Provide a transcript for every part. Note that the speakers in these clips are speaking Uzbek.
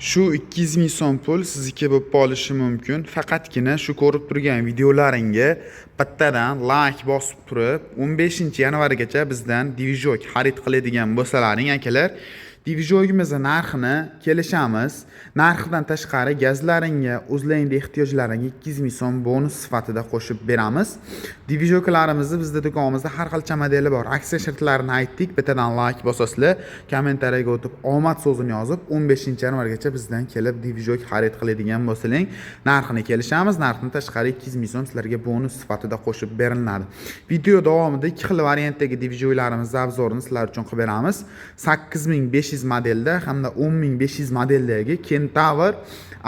Shu 200 ming so'm pul sizniki bo'lib qolishi mumkin. Faqatgina shu ko'rib turgan videolaringga bittadan like bosib turib, 15-yanvargacha bizdan Divizok xarid qiladigan bo'lsalaring akalar, Divizogimizning narxini kelishamiz. Narxidan tashqari gazlaringga, o'zlaringning ehtiyojlaringga 200 ming so'm bonus sifatida qo'shib beramiz. Divizoklarimizni bizda do'konimizda har xil modeli bor. Aksiya shartlarini aytdik. Bittadan like bosasizlar, kommentariyaga o'tib omad so'zini yozib, 15-yanvargacha bizdan kelib Divizok xarid qiladigan bo'lsalang, narxini kelishamiz. Narxdan tashqari 200 ming so'm sizlarga bonus sifatida qo'shib beriladi. Video davomida ikki xil variantdagi Divizoklarimizni obzorini sizlar uchun qilib beramiz. 8500 modelda hamda 10500 modeldagi Kentavr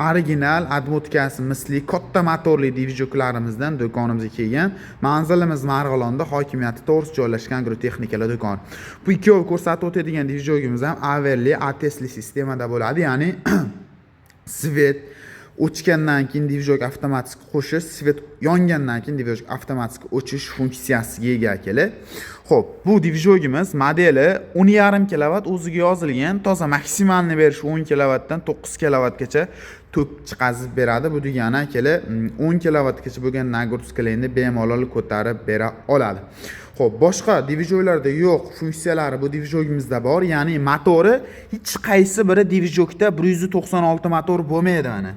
original admotkasi misli katta motorli Divizoklarimizdan do'konimizga kelgan. Manzilimiz Marg'ilonda, hokimiyati to'g'ri joylashgan agrotexnikalar do'koni. Bu ikkovi ko'rsatib o'tadigan Divizogimiz ham Averli ATSli sistemada bo'ladi, ya'ni svet o'chgandan keyin Divizok avtomatik qo'shish, svet yongandan keyin Divizok avtomatik o'chish funksiyasiga ega akalar. Xo'p, bu Divizogimiz modeli 10,5 kW o'ziga yozilgan, toza maksimalni berish 10 kW dan 9 kW gacha tok chiqazib beradi. Bu degani akalar 10 kW gacha bo'lgan nagruzkalarni bemalol ko'tarib bera oladi. Xo'p, boshqa Divizoklarda yo'q funksiyalari bu Divizogimizda bor, ya'ni motori hech qaysi biri Divizokda 196 motor bo'lmaydi mana.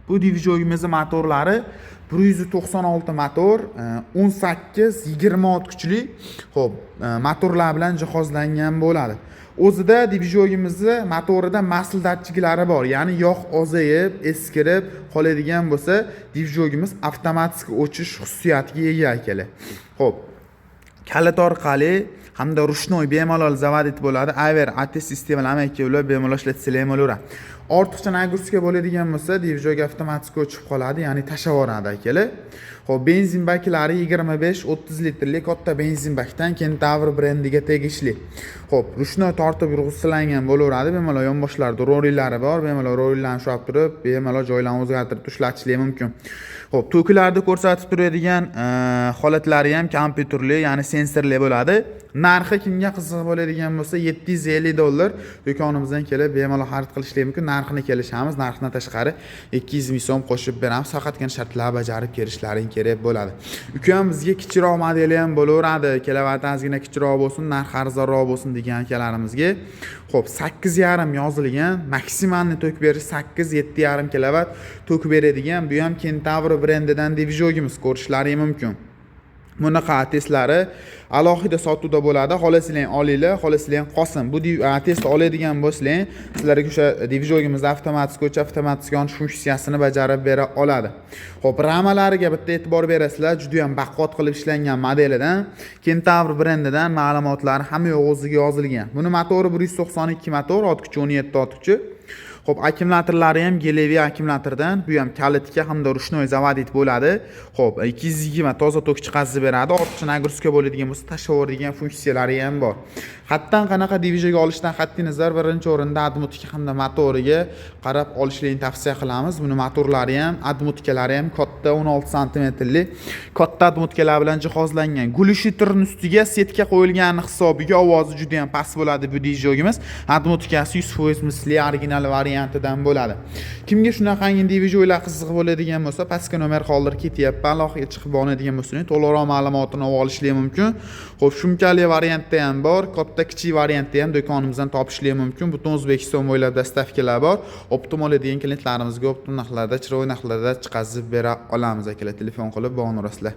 Bu Divizogimizning motorlari 196 motor, 18-20 kuchli, xo'p, motorlar bilan jihozlangan bo'ladi. O'zida Divizogimizning motorida maslahatchilari bor, ya'ni yog' ozayib, eskirib qoladigan bo'lsa, Divizogimiz avtomatik o'chish xususiyatiga ega akalar. Xo'p, kalit orqali hamda rushnoy bemalol zavodit bo'ladi. Aver ATS sistemalarni ikkovlab bemalol ishlatsanglar ham bo'laveradi. Ortiqcha nagruzka bo'ladigan bo'lsa, Divizok avtomatik o'chib qoladi, ya'ni tashlab yuboradi akalar. Xo'p, benzin baklari 25-30 litrlik katta benzin bakdan Kentavr brendiga tegishli. Xo'p, rushnoy tortib yurg'izlangan bo'laveradi. Bemalol yonboshlarida rolillari bor, bemalol rollarni ushlab turib, bemalol joylarni o'zgartirib tushlatishingiz mumkin. Xo'p, toklarda ko'rsatib turadigan holatlari ham kompyuterli, ya'ni sensorli bo'ladi. Narxi kimga qiziq bo'ladigan bo'lsa, $750 do'konimizdan kelib bemalol xarid qilishingiz mumkin. Narxini kelishamiz. Narxdan tashqari 200 ming so'm qo'shib beramiz. Faqatgina shartlar bajarib kelishlaring kerak bo'ladi. Ukam bizga kichikroq modeli ham bo'laveradi. Kilovatt ozgina kichikroq bo'lsin, narxi arzonroq bo'lsin degan akalarimizga. Xo'p, 8,5 yozilgan, maksimalni tok berish 8-7,5 kilovatt tok beradigan, bu ham Kentavr brendidan Divizogimiz, ko'rishlaring mumkin. Bunaqa testlari alohida sotuvda bo'ladi. Xohlasanglar olinglar, xohlasanglar qolsin. Bu test oladigan bo'lsanglar, sizlarga o'sha Divizogimiz avtomatik o'ch, avtomatik yonish funksiyasini bajarib bera oladi. Xo'p, ramalariga bitta e'tibor berasizlar, juda ham baquvvat qilib ishlangan modelidan, Kentavr brendidan ma'lumotlari hamma yo'q o'ziga yozilgan. Buni motori 192 motor, ot kuchi 17 ot kuchi. Xo'p, akkumulyatorlari ham Gelevi akkumulyatordan, bu ham kalitga hamda rushnoy zavodit bo'ladi. Xo'p, 220 toza tok chiqazib beradi. Ortiqcha nagruzka bo'ladigan bo'lsa, tashlab yuboradigan funksiyalari ham bor. Hattan qanaqa Divizok olishdan qat'iy nazar birinchi o'rinda admotika hamda motoriga qarab olishlarini tavsiya qilamiz. Buni motorlari ham, admotkalari ham katta 16 sm-lik katta admotkalar bilan jihozlangan. Gulishiterning ustiga setka qo'yilgan hisobiga ovozi juda ham past bo'ladi bu Divizogimiz. Admotkasi 100% misli original variantidan bo'ladi. Kimga shunaqangi Divizoklar qiziq bo'ladigan bo'lsa, pastga nomer qoldirib ketyapman, aloqaga chiqib oladigan bo'lsangiz, to'liqroq ma'lumotini olishingiz mumkin. Xo'p, shumkali variantda ham bor, katta kichik variantda ham do'konimizdan topishingiz mumkin. Butun O'zbekiston bo'ylab dastavkalar bor. Optimal degan klientlarimizga optimal narxlarda, chiroyli narxlarda chiqazib bera olamiz akalar. Telefon qilib bog'lanasizlar.